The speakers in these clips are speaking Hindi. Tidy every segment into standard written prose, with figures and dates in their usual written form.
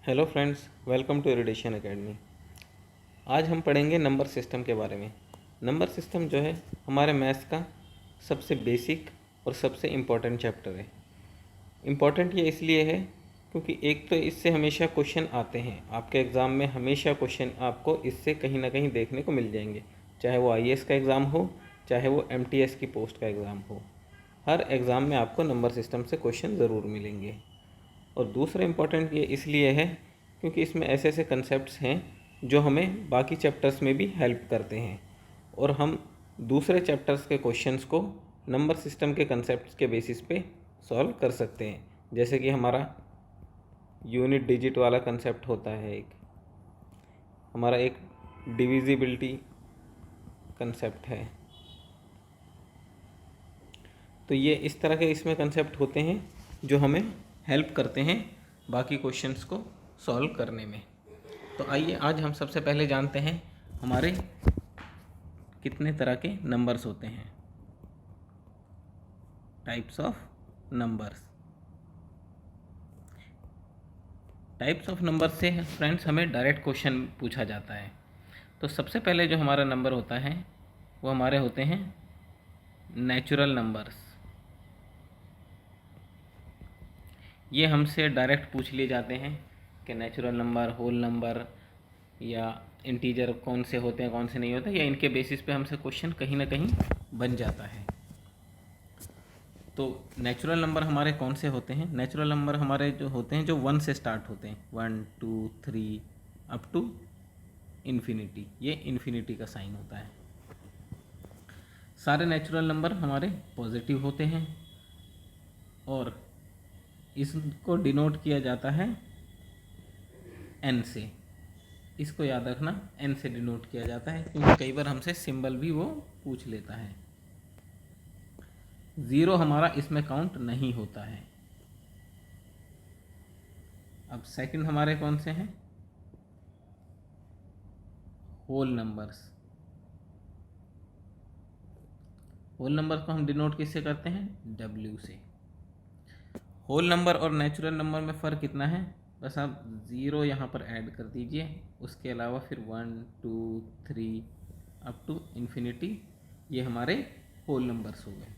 Hello friends, welcome to erudition academy. आज हम पढ़ेंगे नंबर सिस्टम के बारे में। नंबर सिस्टम जो है हमारे मैथ्स का सबसे बेसिक और सबसे इम्पॉर्टेंट चैप्टर है। इम्पॉर्टेंट ये इसलिए है क्योंकि एक तो इससे हमेशा क्वेश्चन आते हैं, आपके एग्ज़ाम में हमेशा क्वेश्चन आपको इससे कहीं ना कहीं देखने को मिल जाएंगे, चाहे वो आईएएस का एग्ज़ाम हो, चाहे वो एमटीएस की पोस्ट का एग्ज़ाम हो। हर एग्ज़ाम में आपको नंबर सिस्टम से क्वेश्चन ज़रूर मिलेंगे। और दूसरा इम्पॉर्टेंट ये इसलिए है क्योंकि इसमें ऐसे ऐसे कंसेप्ट्स हैं जो हमें बाकी चैप्टर्स में भी हेल्प करते हैं, और हम दूसरे चैप्टर्स के क्वेश्चंस को नंबर सिस्टम के कंसेप्ट्स के बेसिस पे सॉल्व कर सकते हैं। जैसे कि हमारा यूनिट डिजिट वाला कंसेप्ट होता है, हमारा एक डिविजिबिलिटी कंसेप्ट है। तो ये इस तरह के इसमें कंसेप्ट होते हैं जो हमें हेल्प करते हैं बाकी क्वेश्चंस को सॉल्व करने में। तो आइए आज हम सबसे पहले जानते हैं हमारे कितने तरह के नंबर्स होते हैं, types of numbers. Types of number से फ्रेंड्स हमें डायरेक्ट क्वेश्चन पूछा जाता है। तो सबसे पहले जो हमारा नंबर होता है वो हमारे होते हैं नेचुरल नंबर्स। ये हमसे डायरेक्ट पूछ लिए जाते हैं कि नेचुरल नंबर, होल नंबर या इंटीजर कौन से होते हैं कौन से नहीं होते, या इनके बेसिस पे हमसे क्वेश्चन कहीं ना कहीं बन जाता है। तो नेचुरल नंबर हमारे कौन से होते हैं? नेचुरल नंबर हमारे जो होते हैं जो 1 से स्टार्ट होते हैं, 1 2 3 अप टू इन्फिनिटी। ये इन्फिनिटी का साइन होता है। सारे नेचुरल नंबर हमारे पॉजिटिव होते हैं और इसको डिनोट किया जाता है एन से। इसको याद रखना, एन से डिनोट किया जाता है क्योंकि कई बार हमसे सिंबल भी वो पूछ लेता है। ज़ीरो हमारा इसमें काउंट नहीं होता है। अब सेकंड हमारे कौन से हैं? Whole numbers. होल नंबर को हम डिनोट किससे करते हैं? डब्ल्यू से। होल नंबर और नेचुरल नंबर में फ़र्क कितना है? बस आप ज़ीरो यहाँ पर ऐड कर दीजिए, उसके अलावा फिर 1 2 3 अप टू इन्फिनिटी, ये हमारे होल नंबर्स हो गए।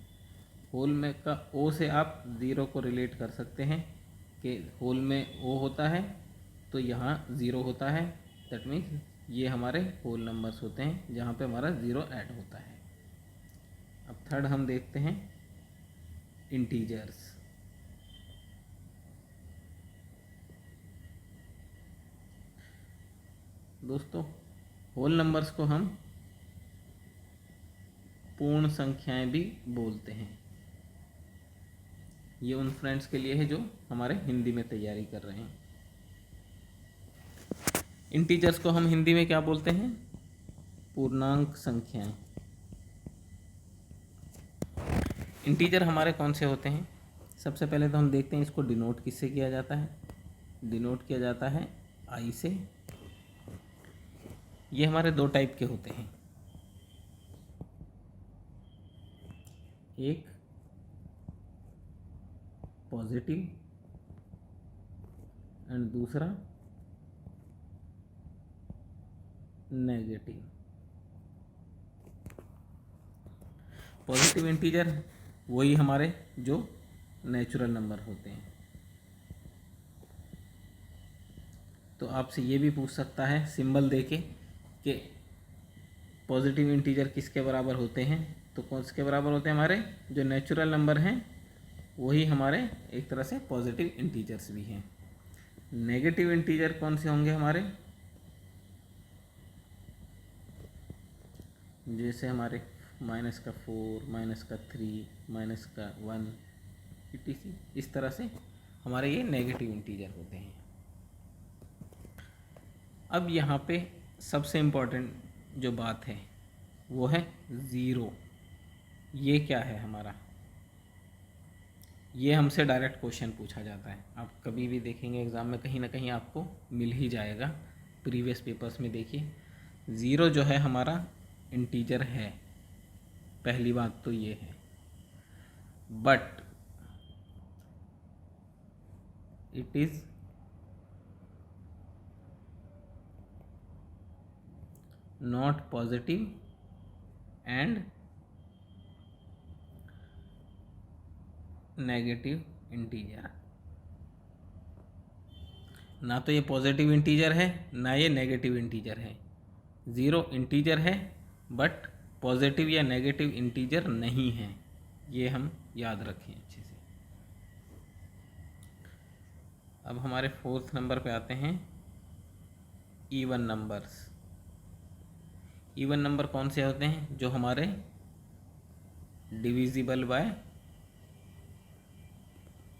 होल में का ओ से आप ज़ीरो को रिलेट कर सकते हैं कि होल में ओ होता है तो यहाँ ज़ीरो होता है। दैट मीन्स ये हमारे होल नंबर्स होते हैं जहाँ पे हमारा ज़ीरो ऐड होता है। अब थर्ड हम देखते हैं इंटीजर्स। दोस्तों, होल नंबर्स को हम पूर्ण संख्याएं भी बोलते हैं। ये उन फ्रेंड्स के लिए है जो हमारे हिंदी में तैयारी कर रहे हैं। इंटीजर्स को हम हिंदी में क्या बोलते हैं? पूर्णांक संख्याएं। इंटीजर हमारे कौन से होते हैं? सबसे पहले तो हम देखते हैं इसको डिनोट किससे किया जाता है। डिनोट किया जाता है आई से। ये हमारे दो टाइप के होते हैं, एक पॉजिटिव एंड दूसरा नेगेटिव। पॉजिटिव इंटीजर वही हमारे जो नेचुरल नंबर होते हैं। तो आपसे ये भी पूछ सकता है सिंबल देके कि पॉजिटिव इंटीजर किसके बराबर होते हैं? तो कौन के बराबर होते हैं? हमारे जो नेचुरल नंबर हैं वही हमारे एक तरह से पॉजिटिव इंटीजर्स भी हैं। नेगेटिव इंटीजर कौन से होंगे हमारे? जैसे हमारे -4, -3, -1 etc। इस तरह से हमारे ये नेगेटिव इंटीजर होते हैं। अब यहाँ पे सबसे इम्पोर्टेंट जो बात है वो है ज़ीरो। ये क्या है हमारा? ये हमसे डायरेक्ट क्वेश्चन पूछा जाता है। आप कभी भी देखेंगे एग्ज़ाम में कहीं ना कहीं आपको मिल ही जाएगा। प्रीवियस पेपर्स में देखिए, ज़ीरो जो है हमारा इंटीजर है। पहली बात तो ये है, but it is not positive and negative integer. ना तो ये पॉजिटिव इंटीजर है ना ये नेगेटिव इंटीजर है, ज़ीरो इंटीजर है बट पॉजिटिव या नेगेटिव इंटीजर नहीं है, ये हम याद रखें अच्छे से। अब हमारे फोर्थ नंबर पे आते हैं इवन नंबर्स। इवन नंबर कौन से होते हैं? जो हमारे डिविजिबल बाय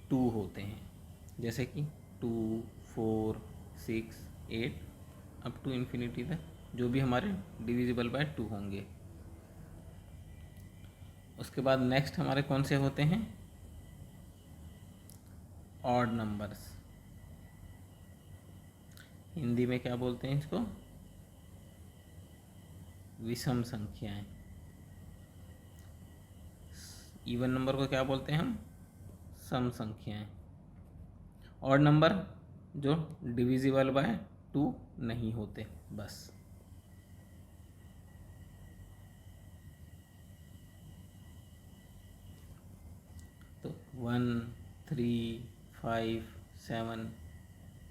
2 होते हैं, जैसे कि 2, 4, 6, 8 अप टू इन्फिनिटी तक जो भी हमारे डिविजिबल बाय 2 होंगे। उसके बाद नेक्स्ट हमारे कौन से होते हैं? Odd numbers. हिंदी में क्या बोलते हैं इसको? विषम संख्याएं। इवन नंबर को क्या बोलते हैं हम? सम संख्याएं। ऑड नंबर जो डिविजिबल बाय 2 नहीं होते, बस। तो 1, 3, 5, 7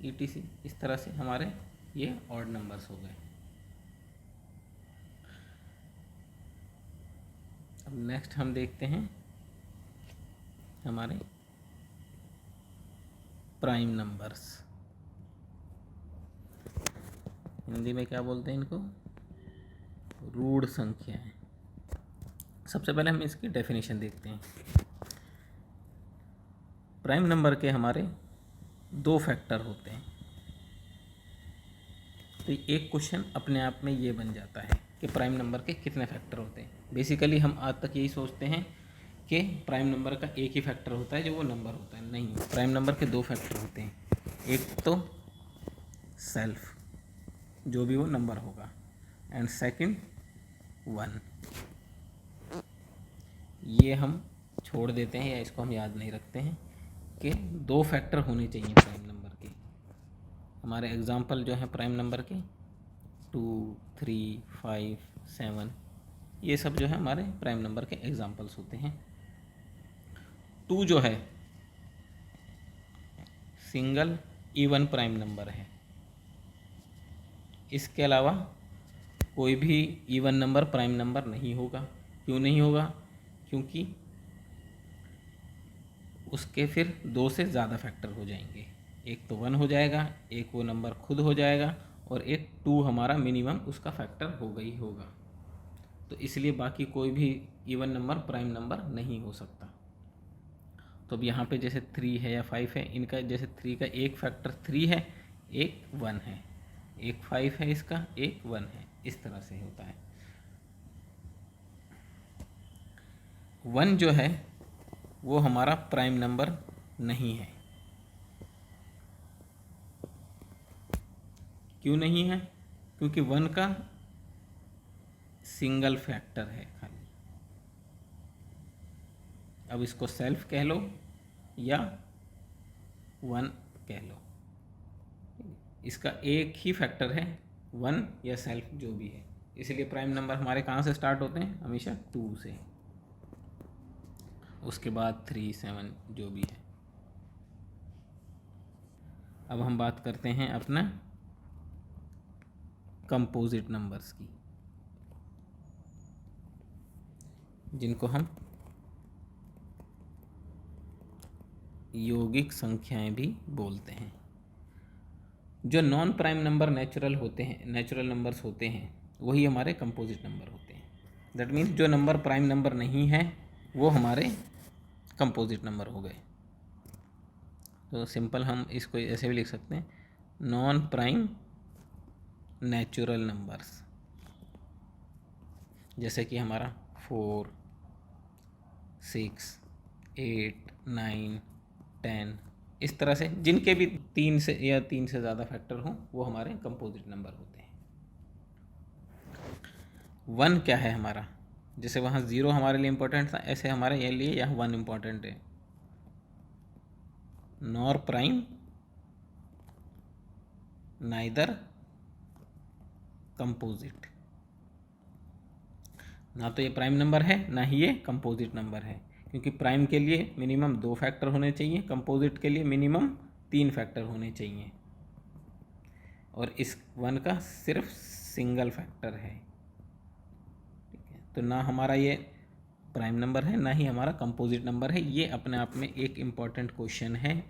ETC इस तरह से हमारे ये ऑड नंबर्स हो गए। अब नेक्स्ट हम देखते हैं हमारे प्राइम नंबर्स। हिंदी में क्या बोलते हैं इनको? रूढ़ संख्याएं। सबसे पहले हम इसकी डेफिनेशन देखते हैं। प्राइम नंबर के हमारे 2 फैक्टर होते हैं। तो एक क्वेश्चन अपने आप में ये बन जाता है कि प्राइम नंबर के कितने फैक्टर होते हैं। बेसिकली हम आज तक यही सोचते हैं कि प्राइम नंबर का एक ही फैक्टर होता है जो वो नंबर होता है। नहीं, प्राइम नंबर के 2 फैक्टर होते हैं। एक तो सेल्फ, जो भी वो नंबर होगा, एंड सेकंड 1। ये हम छोड़ देते हैं या इसको हम याद नहीं रखते हैं कि 2 फैक्टर होने चाहिए प्राइम नंबर के। हमारे एग्जाम्पल जो हैं प्राइम नंबर के 2, 3, 5, 7 ये सब जो है हमारे प्राइम नंबर के एग्जाम्पल्स होते हैं। 2 जो है सिंगल इवन प्राइम नंबर है। इसके अलावा कोई भी इवन नंबर प्राइम नंबर नहीं होगा। क्यों नहीं होगा? क्योंकि उसके फिर 2 से ज़्यादा फैक्टर हो जाएंगे। एक तो 1 हो जाएगा, एक वो नंबर खुद हो जाएगा, और एक 2 हमारा मिनिमम उसका फैक्टर होगा ही होगा। तो इसलिए बाकी कोई भी इवन नंबर प्राइम नंबर नहीं हो सकता। तो अब यहाँ पे जैसे 3 है या 5 है, इनका जैसे 3 का एक फैक्टर 3 है, एक 1 है, एक 5 है, इसका एक 1 है, इस तरह से होता है। 1 जो है वो हमारा प्राइम नंबर नहीं है। क्यों नहीं है? क्योंकि 1 का सिंगल फैक्टर है खाली। अब इसको सेल्फ कह लो या 1 कह लो, इसका एक ही फैक्टर है 1 या सेल्फ जो भी है। इसलिए प्राइम नंबर हमारे कहाँ से स्टार्ट होते हैं? हमेशा 2 से, उसके बाद 3, 7 जो भी है। अब हम बात करते हैं अपना कंपोजिट नंबर्स की, जिनको हम यौगिक संख्याएं भी बोलते हैं। जो non prime number natural numbers होते हैं वही हमारे कंपोजिट नंबर होते हैं। दैट मीन्स जो नंबर प्राइम नंबर नहीं है वो हमारे कंपोजिट नंबर हो गए। तो सिंपल हम इसको ऐसे भी लिख सकते हैं, नॉन प्राइम नेचुरल नंबर्स, जैसे कि हमारा 4, 6, 8, 9, 10 इस तरह से, जिनके भी 3 से या 3 से ज़्यादा फैक्टर हों वो हमारे कंपोजिट नंबर होते हैं। 1 क्या है हमारा? जैसे वहाँ 0 हमारे लिए इम्पोर्टेंट था, ऐसे हमारे ये लिए यहाँ 1 इम्पोर्टेंट है। Nor prime neither composite. ना तो ये प्राइम नंबर है ना ही ये कंपोजिट नंबर है, क्योंकि प्राइम के लिए मिनिमम 2 फैक्टर होने चाहिए, कंपोजिट के लिए मिनिमम 3 फैक्टर होने चाहिए, और इस 1 का सिर्फ सिंगल फैक्टर है। ठीक है, तो ना हमारा ये प्राइम नंबर है ना ही हमारा कंपोजिट नंबर है। ये अपने आप में एक इम्पॉर्टेंट क्वेश्चन है,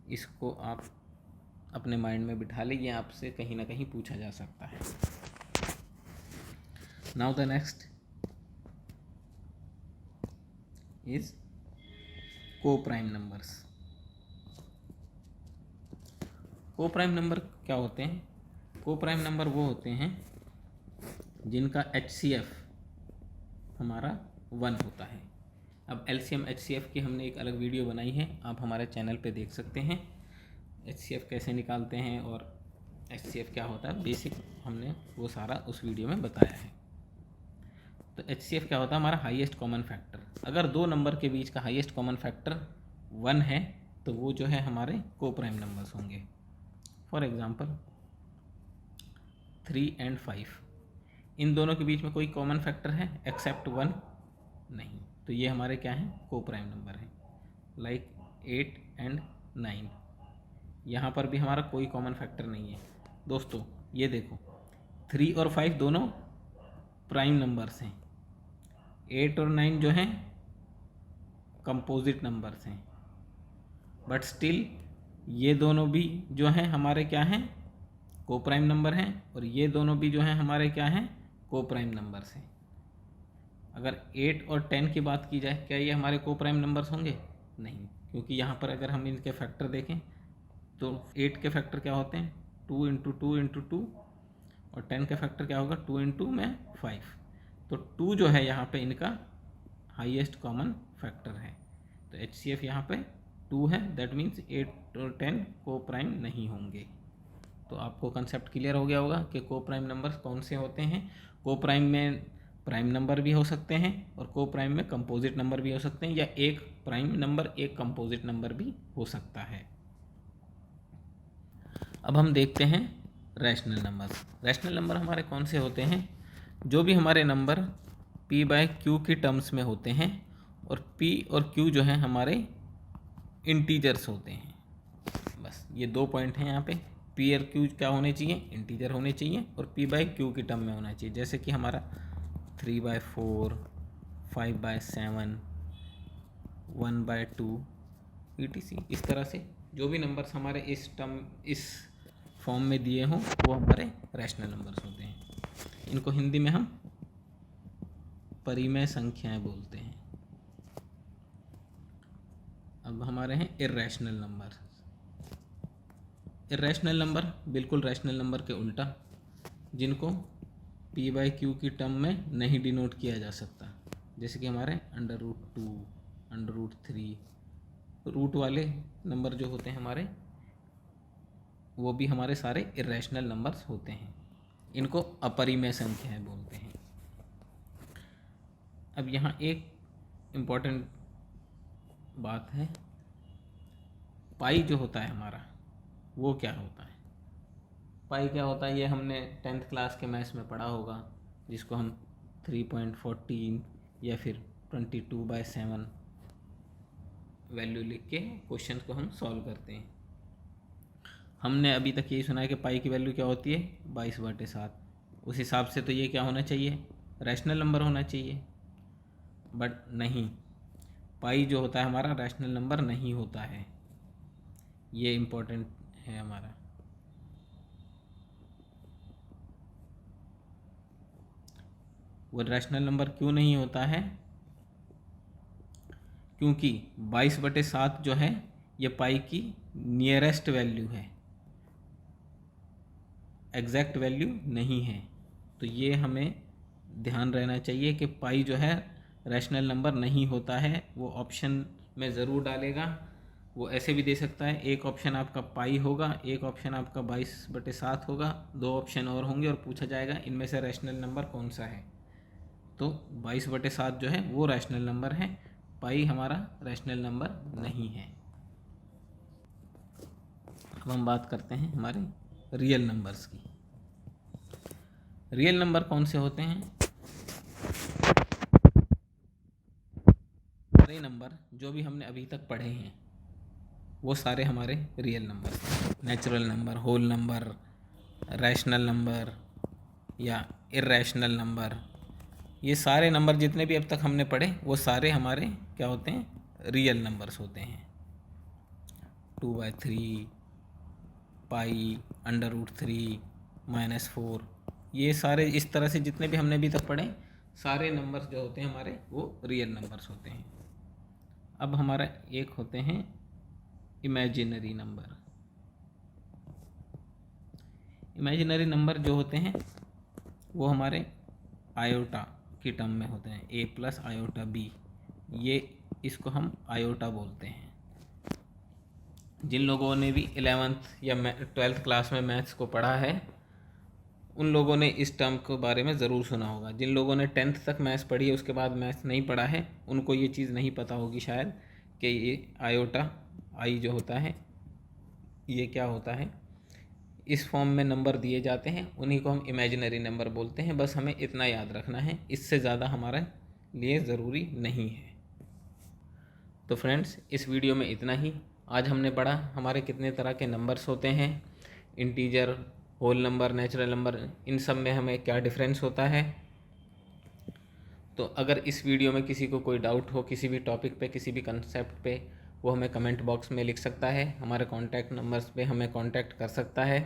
इसको आप अपने माइंड में बिठा लीजिए, आपसे कहीं ना कहीं पूछा जा सकता है। नाउ द नेक्स्ट इज को प्राइम नंबर्स। को प्राइम नंबर क्या होते हैं? को प्राइम नंबर वो होते हैं जिनका HCF हमारा 1 होता है। अब LCM HCF की हमने एक अलग वीडियो बनाई है, आप हमारे चैनल पे देख सकते हैं। HCF कैसे निकालते हैं और HCF क्या होता है, बेसिक हमने वो सारा उस वीडियो में बताया है। तो HCF क्या होता है? हमारा हाईएस्ट कॉमन फैक्टर। अगर 2 नंबर के बीच का हाईएस्ट कॉमन फैक्टर 1 है तो वो जो है हमारे को प्राइम नंबर्स होंगे। फॉर एग्जांपल 3 और 5, इन दोनों के बीच में कोई कॉमन फैक्टर है एक्सेप्ट 1? नहीं, तो ये हमारे क्या हैं? को प्राइम नंबर है। लाइक 8 और 9, यहाँ पर भी हमारा कोई कॉमन फैक्टर नहीं है। दोस्तों ये देखो, 3 और 5 दोनों प्राइम नंबर्स हैं, 8 और 9 जो हैं कंपोजिट नंबर्स हैं, बट स्टिल ये दोनों भी जो हैं हमारे क्या हैं? को प्राइम नंबर हैं, और ये दोनों भी जो हैं हमारे क्या हैं? को प्राइम नंबर्स हैं। अगर 8 और 10 की बात की जाए, क्या ये हमारे को प्राइम नंबर्स होंगे? नहीं, क्योंकि यहाँ पर अगर हम इनके फैक्टर देखें तो 8 के फैक्टर क्या होते हैं? 2 इंटू 2 इंटू 2, और 10 का फैक्टर क्या होगा? 2 इंटू में 5। तो 2 जो है यहाँ पे इनका हाईएस्ट कॉमन फैक्टर है, तो HCF यहाँ पे 2 है, दैट मीन्स 8 और 10 को प्राइम नहीं होंगे। तो आपको कंसेप्ट क्लियर हो गया होगा कि को प्राइम नंबर्स कौन से होते हैं। को प्राइम में प्राइम नंबर भी हो सकते हैं और को प्राइम में कंपोजिट नंबर भी हो सकते हैं, या एक प्राइम नंबर एक कंपोजिट नंबर भी हो सकता है। अब हम देखते हैं रैशनल नंबर। रैशनल नंबर हमारे कौन से होते हैं? जो भी हमारे नंबर P/Q की टर्म्स में होते हैं, और P और Q जो हैं हमारे इंटीजर्स होते हैं। बस ये 2 पॉइंट हैं यहाँ पे। P और Q क्या होने चाहिए? इंटीजर होने चाहिए, और P/Q की टर्म में होना चाहिए। जैसे कि हमारा 3/4, 5/7, 1/2 etc। इस तरह से जो भी नंबर्स हमारे इस फॉर्म में दिए हों वो हमारे रैशनल नंबर्स होते हैं। इनको हिंदी में हम परिमेय संख्याएं बोलते हैं। अब हमारे हैं इर्रेशनल नंबर। इर्रेशनल नंबर बिल्कुल रैशनल नंबर के उल्टा, जिनको P/Q की टर्म में नहीं डिनोट किया जा सकता। जैसे कि हमारे √2, √3, रूट वाले नंबर जो होते हैं हमारे, वो भी हमारे सारे इर्रेशनल नंबर्स होते हैं। इनको अपरिमेय संख्याएं बोलते हैं। अब यहाँ एक इम्पॉर्टेंट बात है, पाई जो होता है हमारा वो क्या होता है? पाई क्या होता है ये हमने 10th क्लास के मैथ्स में पढ़ा होगा, जिसको हम 3.14 या फिर 22/7 वैल्यू लिख के क्वेश्चन को हम सॉल्व करते हैं। हमने अभी तक यही सुना है कि पाई की वैल्यू क्या होती है? 22/7। उस हिसाब से तो ये क्या होना चाहिए? रैशनल नंबर होना चाहिए, बट नहीं, पाई जो होता है हमारा रैशनल नंबर नहीं होता है। ये इम्पोर्टेंट है हमारा। वो रैशनल नंबर क्यों नहीं होता है? क्योंकि 22/7 जो है ये पाई की नियरेस्ट वैल्यू है, एग्जैक्ट वैल्यू नहीं है। तो ये हमें ध्यान रहना चाहिए कि पाई जो है रैशनल नंबर नहीं होता है। वो ऑप्शन में ज़रूर डालेगा, वो ऐसे भी दे सकता है, एक ऑप्शन आपका पाई होगा, एक ऑप्शन आपका 22/7 होगा, 2 ऑप्शन और होंगे और पूछा जाएगा इनमें से रैशनल नंबर कौन सा है। तो 22/7 जो है वो रैशनल नंबर है, पाई हमारा रैशनल नंबर नहीं है। अब हम बात करते हैं हमारे रियल नंबर्स की। रियल नंबर कौन से होते हैं? सारे नंबर जो भी हमने अभी तक पढ़े हैं वो सारे हमारे real number, natural number, whole number, rational number या इर्रैशनल नंबर, ये सारे नंबर जितने भी अब तक हमने पढ़े वो सारे हमारे क्या होते हैं, रियल नंबर्स होते हैं। 2/3, पाई, √3, -4, ये सारे इस तरह से जितने भी हमने अभी तक पढ़े सारे नंबर्स जो होते हैं हमारे वो रियल नंबर्स होते हैं। अब हमारा एक होते हैं इमेजिनरी नंबर। इमेजिनरी नंबर जो होते हैं वो हमारे आयोटा की टर्म में होते हैं, a + आयोटा b, ये इसको हम आयोटा बोलते हैं। जिन लोगों ने भी 11th या 12th क्लास में मैथ्स को पढ़ा है उन लोगों ने इस टर्म के बारे में ज़रूर सुना होगा। जिन लोगों ने 10th तक मैथ्स पढ़ी है उसके बाद मैथ्स नहीं पढ़ा है उनको ये चीज़ नहीं पता होगी शायद कि ये आयोटा आई जो होता है ये क्या होता है। इस फॉर्म में नंबर दिए जाते हैं, उन्हीं को हम इमेजिनरी नंबर बोलते हैं। बस हमें इतना याद रखना है, इससे ज़्यादा हमारे लिए ज़रूरी नहीं है। तो फ्रेंड्स, इस वीडियो में इतना ही। आज हमने पढ़ा हमारे कितने तरह के नंबर्स होते हैं, integer, whole number, natural number, इन सब में हमें क्या डिफरेंस होता है। तो अगर इस वीडियो में किसी को कोई डाउट हो किसी भी टॉपिक पे, किसी भी कंसेप्ट पे, वो हमें कमेंट बॉक्स में लिख सकता है, हमारे कॉन्टैक्ट नंबर्स पे हमें कॉन्टैक्ट कर सकता है।